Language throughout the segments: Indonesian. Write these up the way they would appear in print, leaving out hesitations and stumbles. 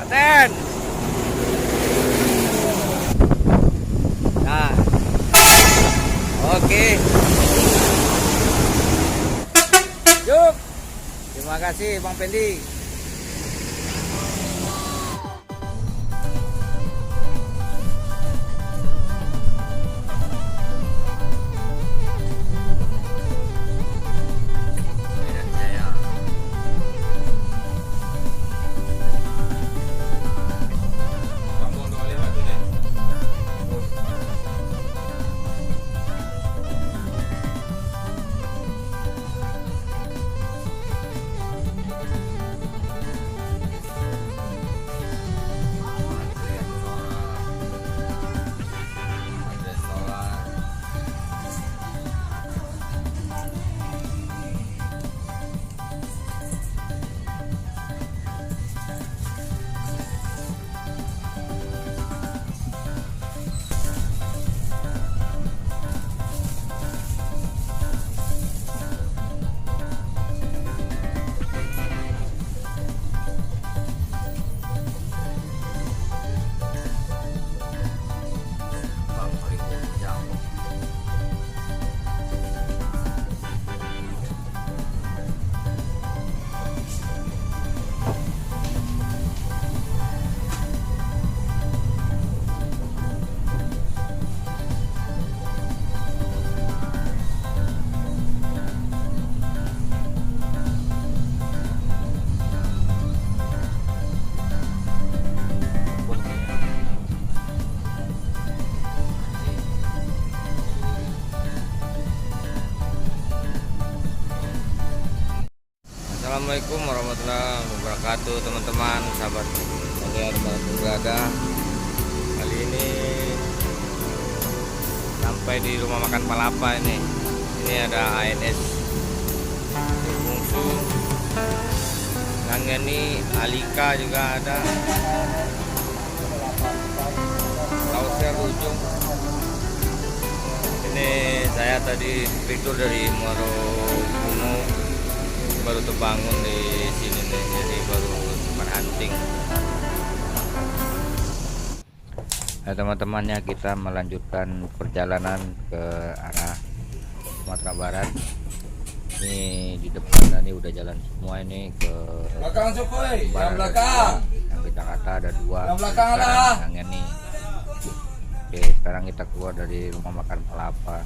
Aten. Nah, oke. Yuk. Terima kasih Bang Pendi. Assalamualaikum warahmatullahi wabarakatuh, teman-teman, sahabat saya dimanapun berada. Kali ini sampai di rumah makan Palapa ini. Ini ada ANS Bungsu, Nangeni, Alika juga ada. Lauser ujung. Ini saya tadi tidur dari Muaro Gunung, baru terbangun di sini nih, jadi baru sempat hunting. Nah, teman-temannya, kita melanjutkan perjalanan ke arah Sumatera Barat. Ini di depan ini udah jalan semua, ini ke belakang Jokowi, yang Barat. belakang. Yang ke Jakarta ada dua. Yang belakang Sekarang lah. yang ini. Oke, sekarang kita keluar dari rumah makan Palapa.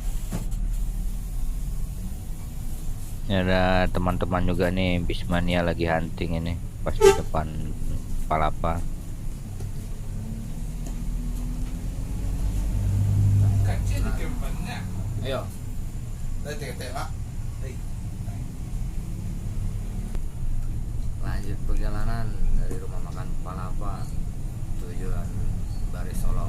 Ini ada teman-teman juga nih, Bismania lagi hunting ini pas di depan Palapa. Ayo. Tengok. Lanjut perjalanan dari rumah makan Palapa tujuan Baris Solo.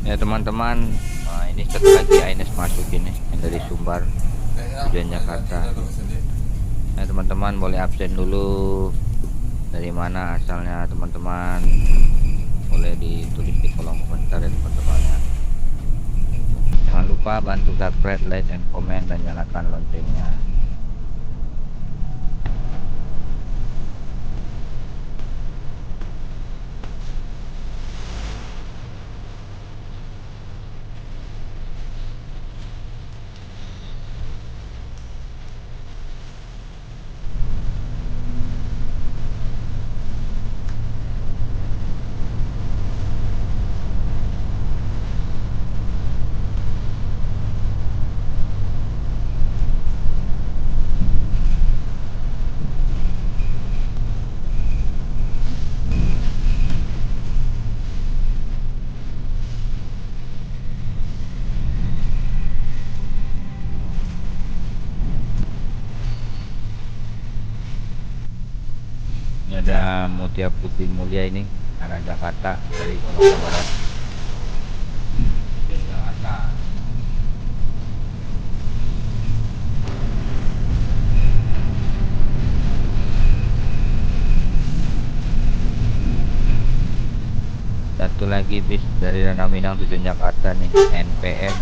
Ya teman-teman, nah ini satu lagi ANS masuk ini yang dari Sumbar tujuan Jakarta. Nah teman-teman, boleh absen dulu dari mana asalnya, teman-teman boleh ditulis di kolom komentar ya teman-teman. Jangan lupa bantu subscribe, like, dan komen, dan nyalakan loncengnya. Ini ada Mutia Putih Mulia ini arah Jakarta dari Sumatera Barat. Jakarta. Satu lagi bis dari Ranau Minang tujuan Jakarta nih, NPM.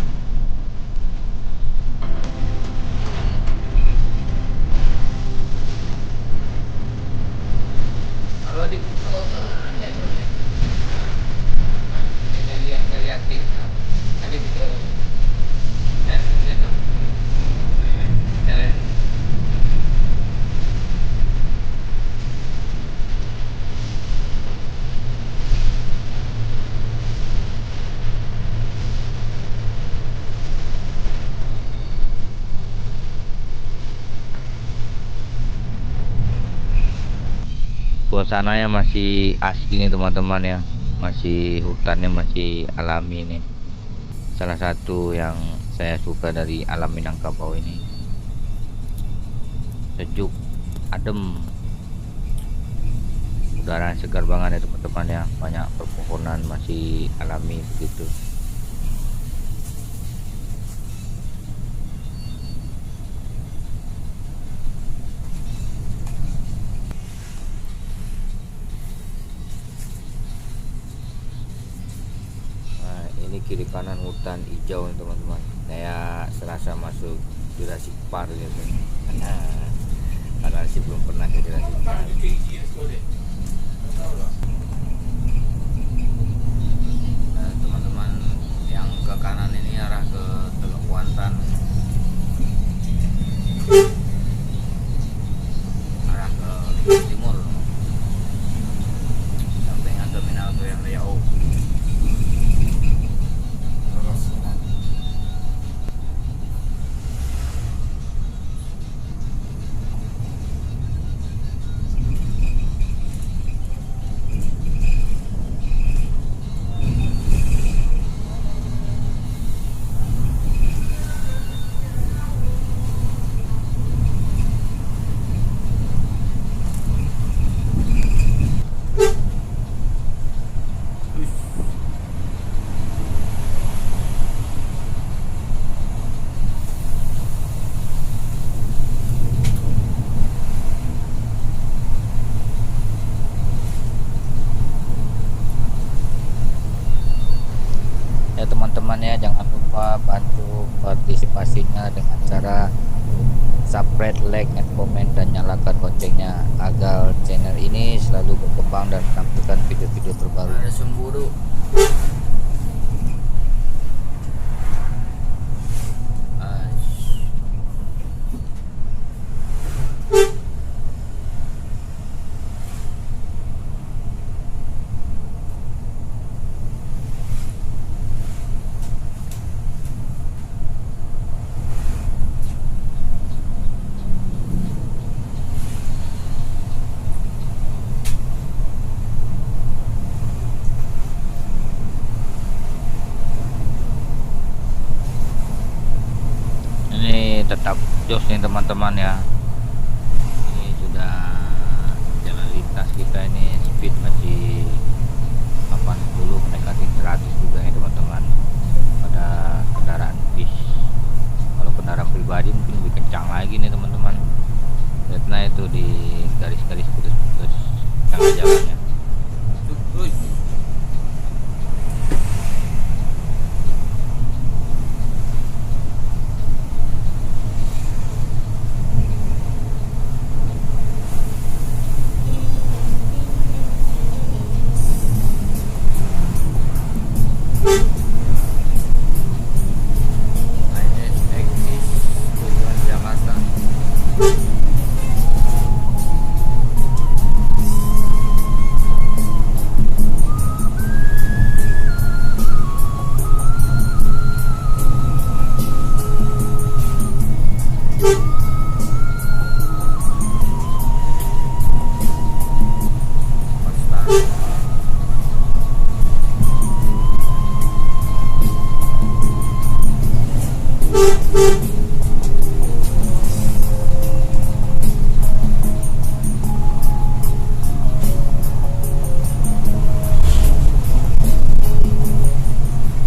Suasananya masih asli nih teman-teman ya, masih hutannya masih alami nih. Salah satu yang saya suka dari alam Minangkabau ini, sejuk, adem, udara segar banget ya teman-teman ya, banyak perpohonan masih alami begitu. Nah, ini kiri kanan hutan hijau nih teman-teman, kayak serasa masuk Jurassic Park gitu. Nah, karena sih belum pernah ke Jurassic Park. Nah, teman-teman yang ke kanan ini arah ke Teluk Kuantan, arah ke timur, sampingnya terminal yang Riau. Ya teman-teman ya, jangan lupa bantu partisipasinya dengan cara subscribe, like, and comment, dan nyalakan loncengnya agar channel ini selalu berkembang dan menampilkan video-video terbaru. Ada semburu. Ini tetap jos nih teman-teman ya. Ini sudah jalan lintas kita, ini speed masih 80 mendekati 100 juga ya teman-teman pada kendaraan bis. Kalau kendaraan pribadi mungkin lebih kencang lagi nih teman-teman. Lihatlah itu di garis-garis putus-putus tengah jalannya.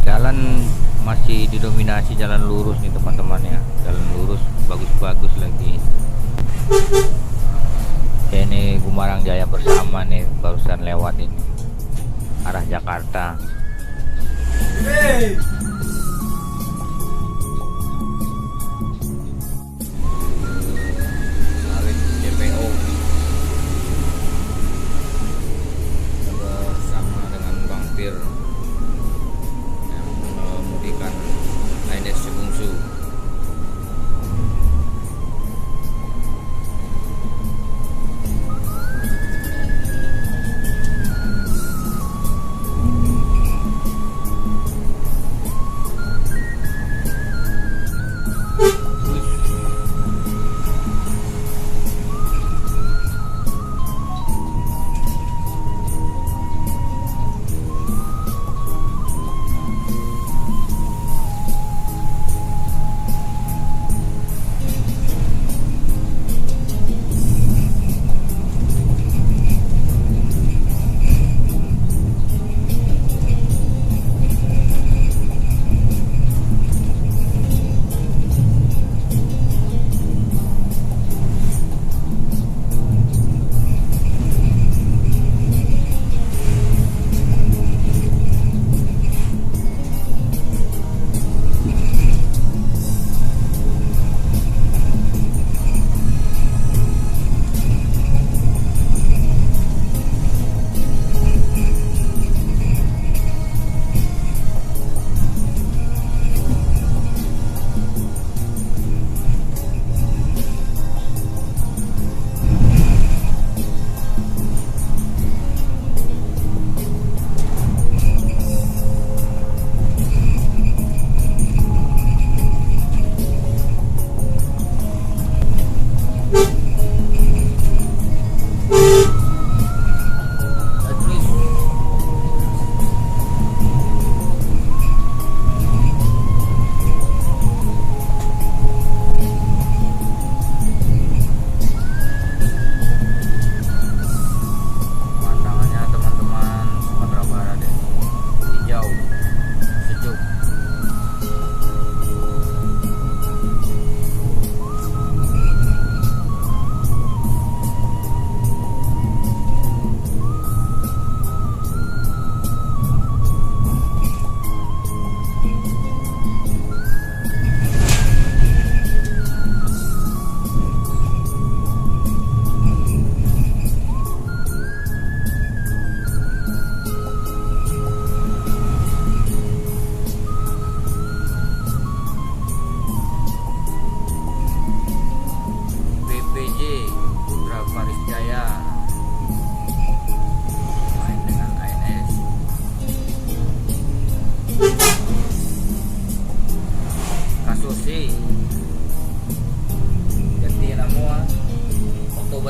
Jalan masih didominasi jalan lurus nih teman-teman ya, jalan lurus bagus-bagus lagi. Ini Gumarang Jaya Bersama nih barusan lewat ini arah Jakarta. Hey! Sawit JPO bersama dengan Bang Pir yang mengemudikan Ines Bungsu.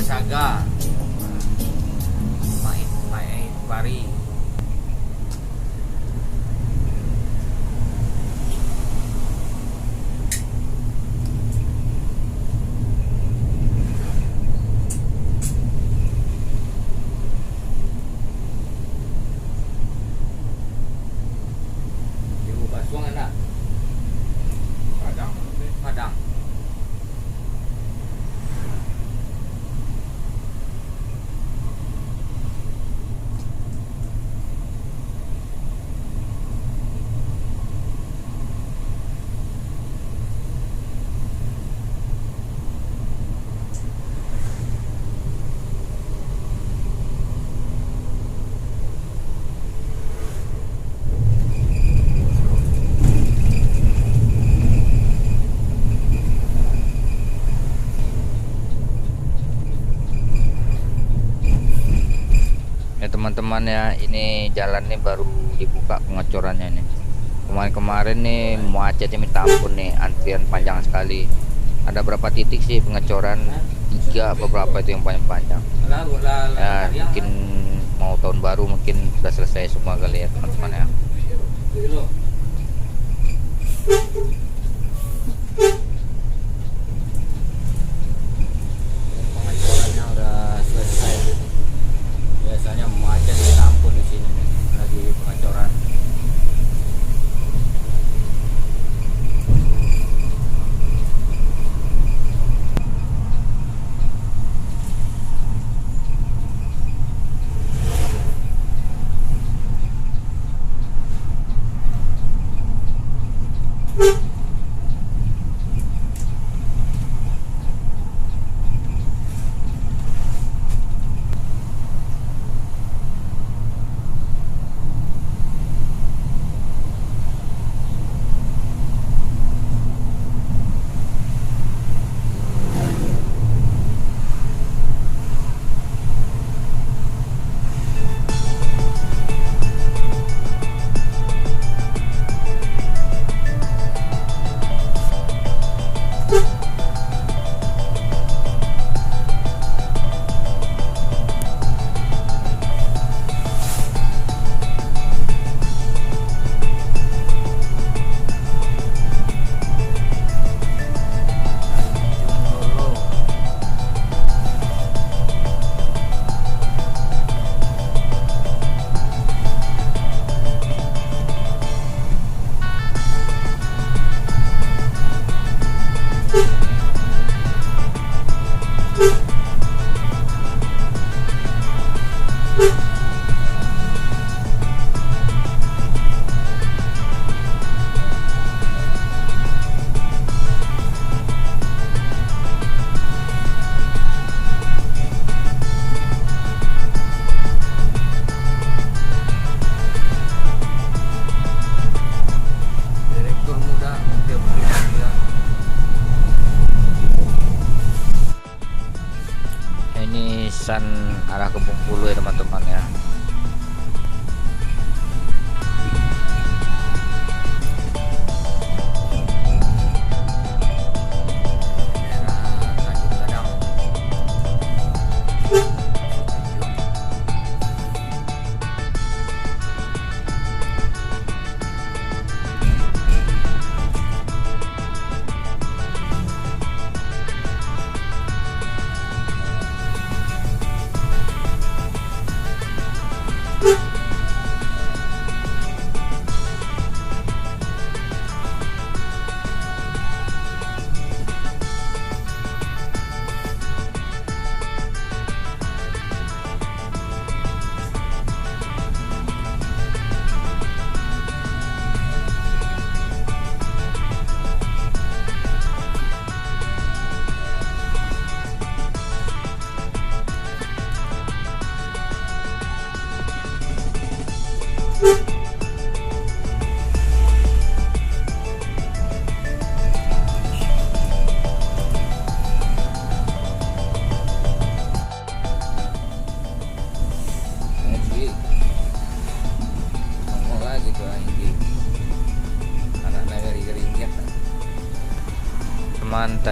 Saga, Mait Pari. Ibu Basuang enak. Padang. Ya teman-teman ya, ini jalan nih baru dibuka pengecorannya nih. Kemarin-kemarin nih macetnya minta ampun nih, antrian panjang sekali. Ada berapa titik sih pengecoran? 3 beberapa itu yang panjang-panjang. Ya mungkin mau tahun baru mungkin sudah selesai semua kali ya teman-teman ya. Pengecorannya udah selesai. Biasanya macet minta ampun di sini nih, lagi pengecoran. San arah ke Bengkulu ya teman-teman ya.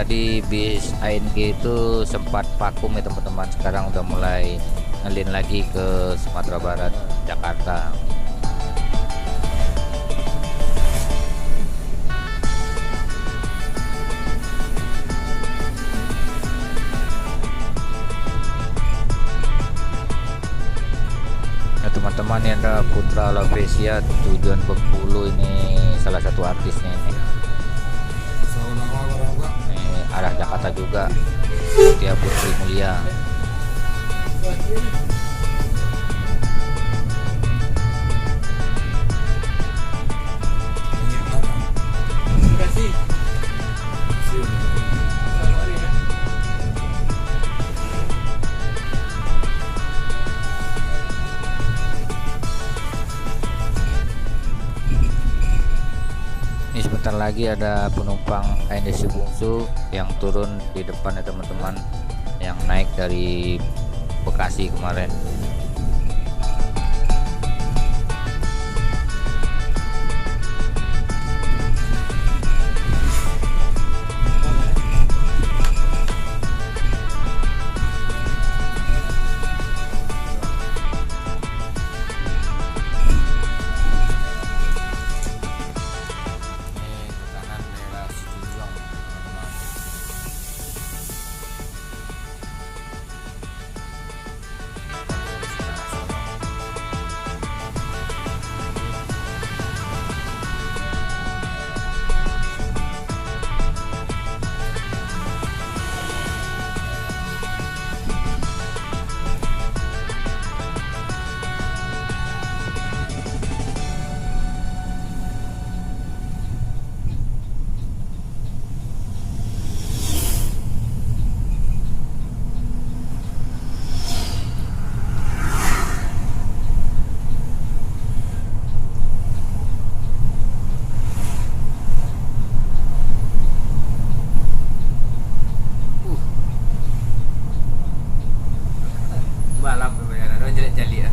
tadi bis ANG itu sempat vakum ya teman-teman, sekarang udah mulai ngelin lagi ke Sumatera Barat, Jakarta. Nah teman-teman, ini ada Putra Lovesia tujuan Bengkulu, ini salah satu artisnya ini. Ini arah Jakarta juga, Mutia Putri Mulia. Ini sebentar lagi ada penumpang ANS Bungsu yang turun di depan ya teman-teman, yang naik dari Bekasi kemarin. Balap ada jeli ya.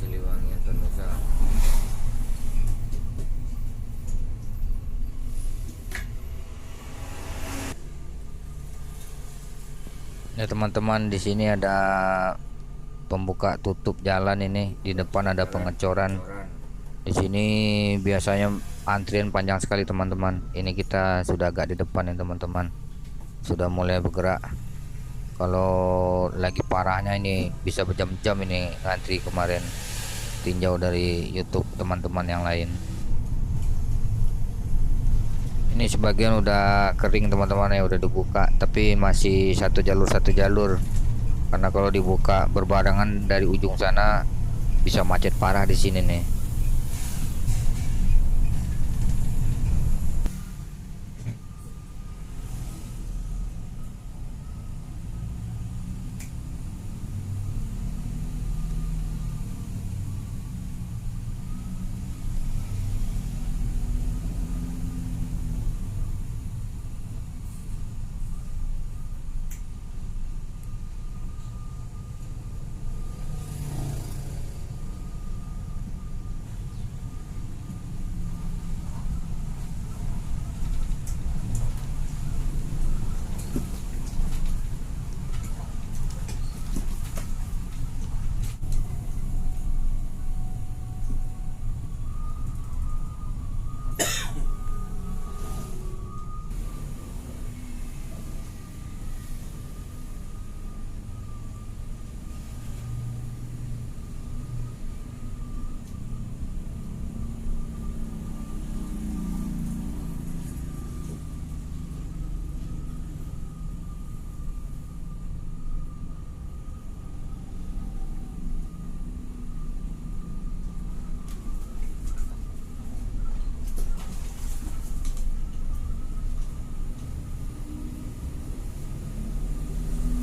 Siliwangi Antonusa. Ya teman-teman, di sini ada pembuka tutup jalan, ini di depan ada pengecoran. Di sini biasanya antrian panjang sekali teman-teman. Ini kita sudah agak di depan ya teman-teman, sudah mulai bergerak. Kalau lagi parahnya ini bisa berjam-jam ini ngantri kemarin, tinjau dari YouTube teman-teman yang lain. Ini sebagian udah kering teman-teman ya, udah dibuka, tapi masih satu jalur karena kalau dibuka berbarengan dari ujung sana bisa macet parah di sini nih.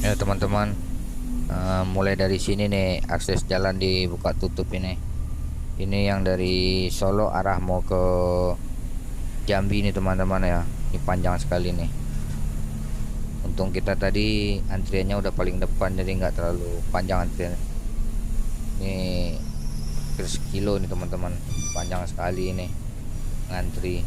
Ya teman-teman, Mulai dari sini nih akses jalan dibuka tutup ini yang dari Solo arah mau ke Jambi nih teman-teman ya. Ini panjang sekali nih. Untung kita tadi antriannya udah paling depan jadi nggak terlalu panjang antrian. Ini hampir sekilo nih teman-teman, panjang sekali ini ngantri.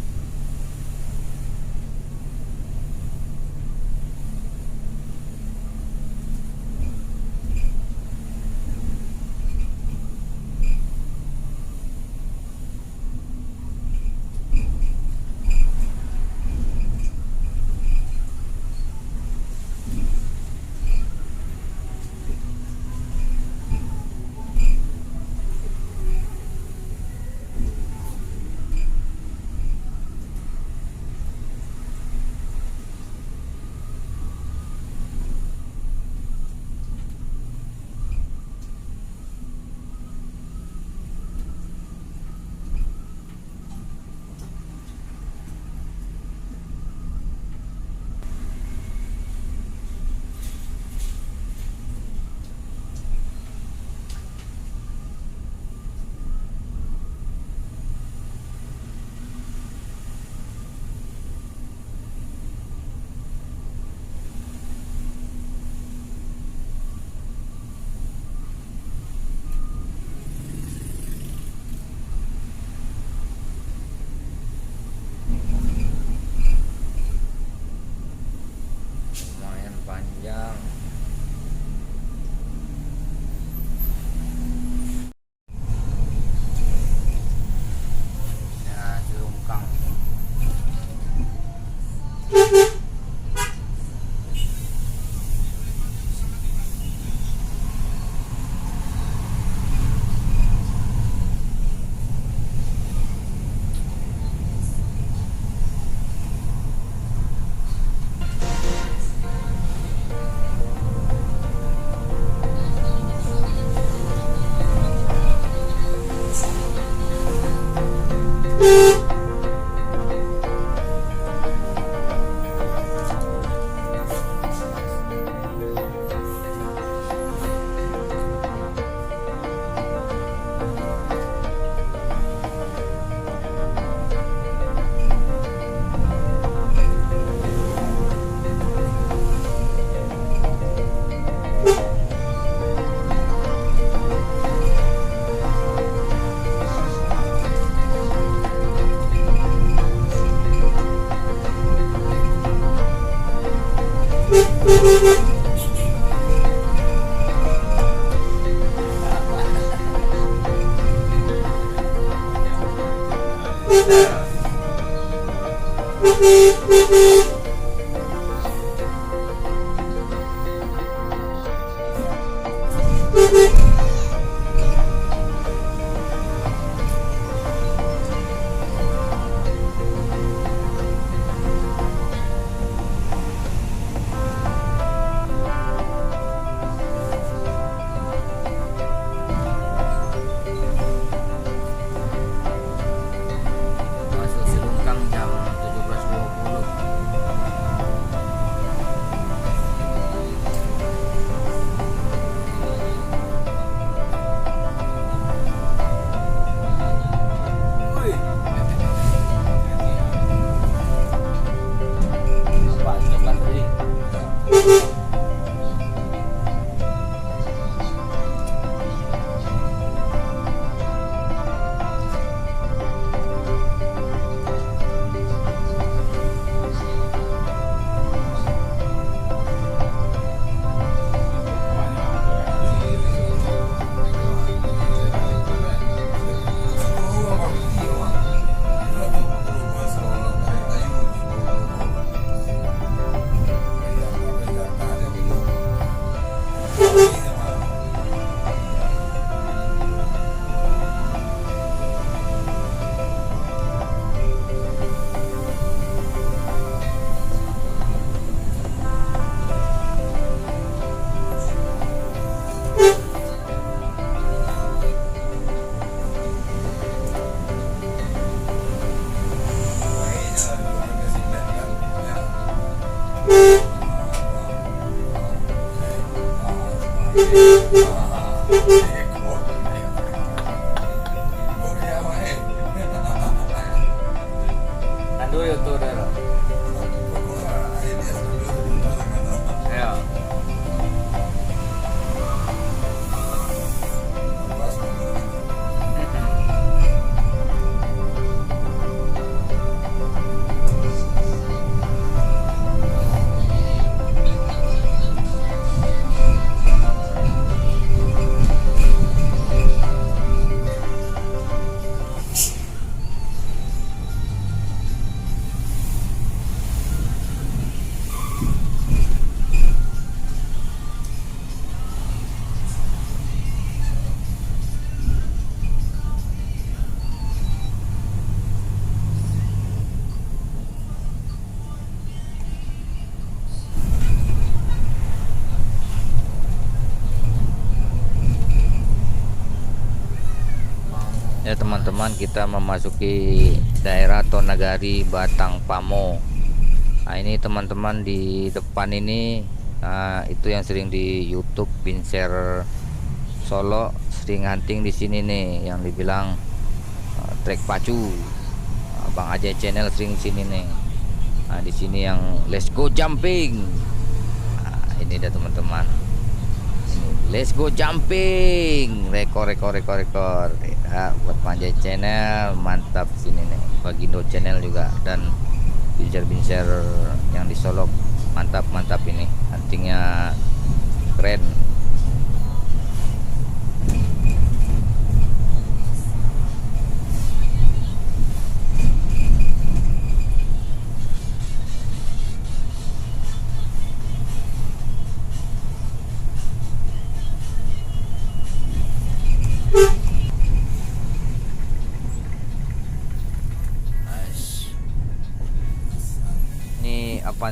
Lumayan panjang. Ya, Celungkang. Masuk Celungkang jam 17.20. Tandu itu dulu. Ya. Ya teman-teman, kita memasuki daerah Tonagari Batang Pamo. Nah ini teman-teman, di depan ini itu yang sering di YouTube Binser Solo sering hunting di sini nih, yang dibilang trek pacu. Bang Ajay channel sering sini nih. Nah di sini yang let's go jumping. Nah, ini dia teman-teman. Let's go jumping, rekor ya, buat Panjai channel mantap sini nih, Bagindo channel juga, dan binser yang di Solo mantap ini, huntingnya keren.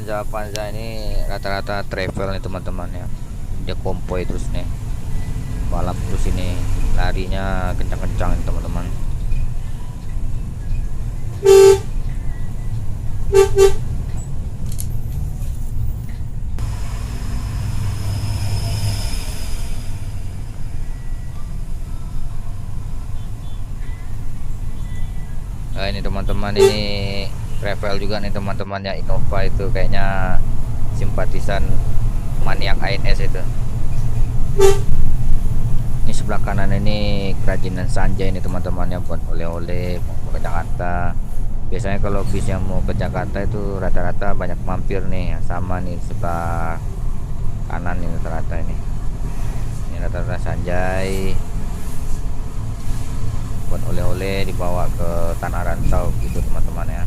Avanza ini rata-rata travel nih teman-teman ya, dia kompoi terus nih, balap terus ini, larinya kencang-kencang nih teman-teman. Nah ini teman-teman, ini travel juga nih teman-teman ya, Innova itu kayaknya simpatisan maniak ANS itu. Ini sebelah kanan ini kerajinan Sanjay ini teman-teman ya, buat oleh-oleh mau ke Jakarta. Biasanya kalau bis yang mau ke Jakarta itu rata-rata banyak mampir nih, sama nih sebelah kanan ini rata-rata ini rata-rata Sanjay buat oleh-oleh dibawa ke Tanah Rantau gitu teman-teman ya.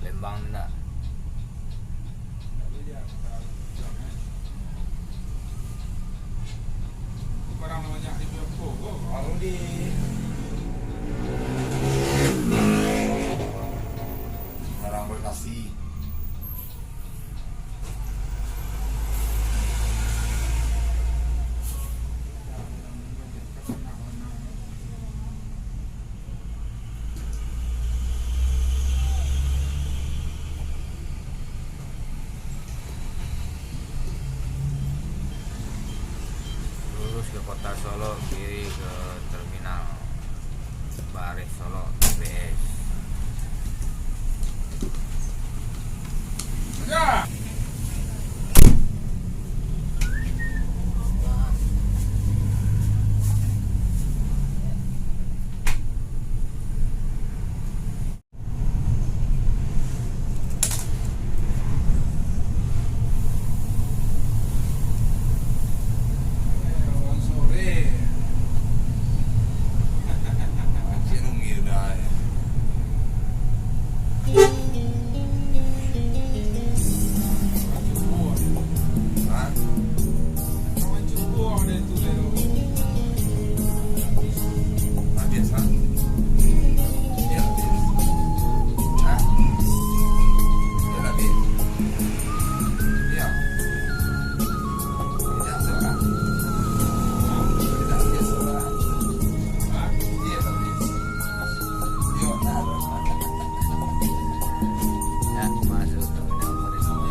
Lembang enggak? Barang banyak di Biopo, kalau di barang berkasih. Lurus ke kota Solo, kiri ke terminal Bares Solo TBS. Ya. Sore. Sino mira ya? Ya, masuk terminal Bares Solo.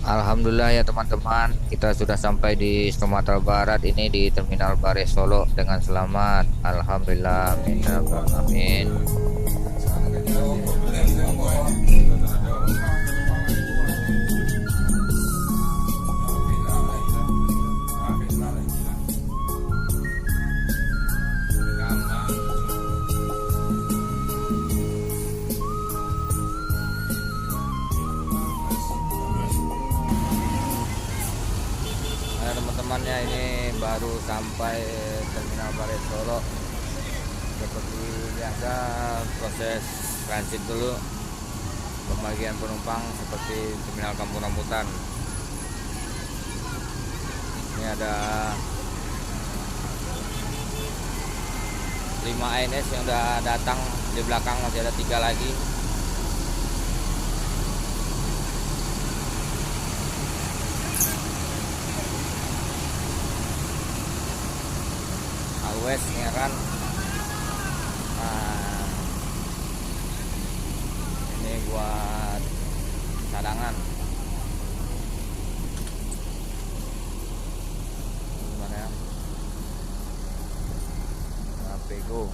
Alhamdulillah ya teman-teman, kita sudah sampai di Sumatera Barat ini di Terminal Bares Solo dengan selamat. Alhamdulillah, amin ya rabbal alamin. Nah, teman-temannya ini baru sampai Terminal Bares Solo. Seperti biasa proses transit dulu, pembagian penumpang seperti Terminal Kampung Rambutan. Ini ada 5 ANS yang udah datang, di belakang masih ada 3 lagi. Always Ngeran. Nah, ini buat cadangan. Gimana ya? Pego.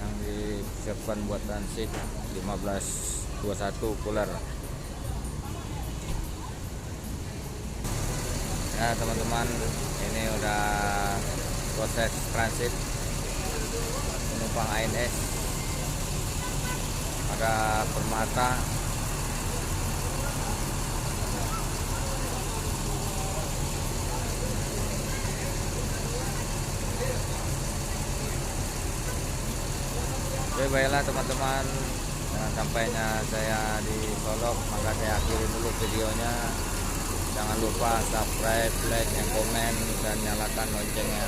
Yang disiapkan buat transit 1521 Puler. Ya teman-teman, ini udah proses transit penumpang ANS. Ada Permata, oke, baiklah teman-teman, dengan sampainya saya di Solok, maka saya akhiri dulu videonya. Jangan lupa subscribe, like, dan komen, dan nyalakan loncengnya.